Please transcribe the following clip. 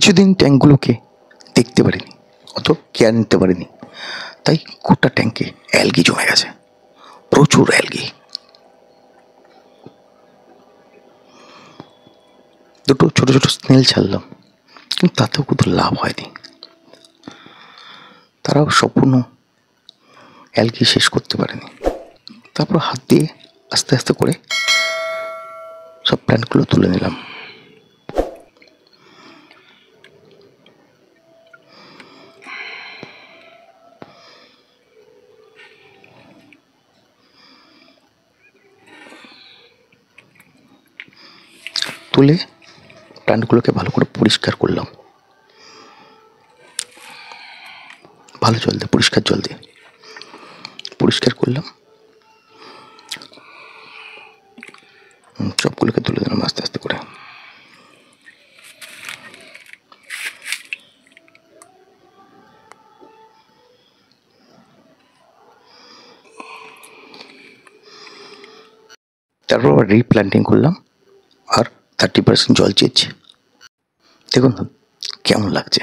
কিছুদিন ট্যাঙ্কগুলোকে দেখতে পারিনি, অত কেয়ার নিতে পারিনি, তাই গোটা ট্যাঙ্কে অ্যালগি জমে গেছে, প্রচুর অ্যালগি। দুটো ছোট ছোট স্নেল ছাড়লাম, কিন্তু তাতেও কোনো লাভ হয়নি। তারাও সম্পূর্ণ অ্যালগি শেষ করতে পারেনি। তারপর হাত দিয়ে আস্তে আস্তে করে সব প্ল্যান্টগুলো তুলে নিলাম। তুলে প্ল্যান্টগুলোকে ভালো করে পরিষ্কার করলাম, ভালো জল দিয়ে, পরিষ্কার জল দিয়ে পরিষ্কার করলাম। সবগুলোকে তুলে দিলাম আস্তে আস্তে করে। তারপর আবার রিপ্ল্যান্টিং করলাম, আর 30% জল চেয়েছি। দেখুন কেমন লাগছে।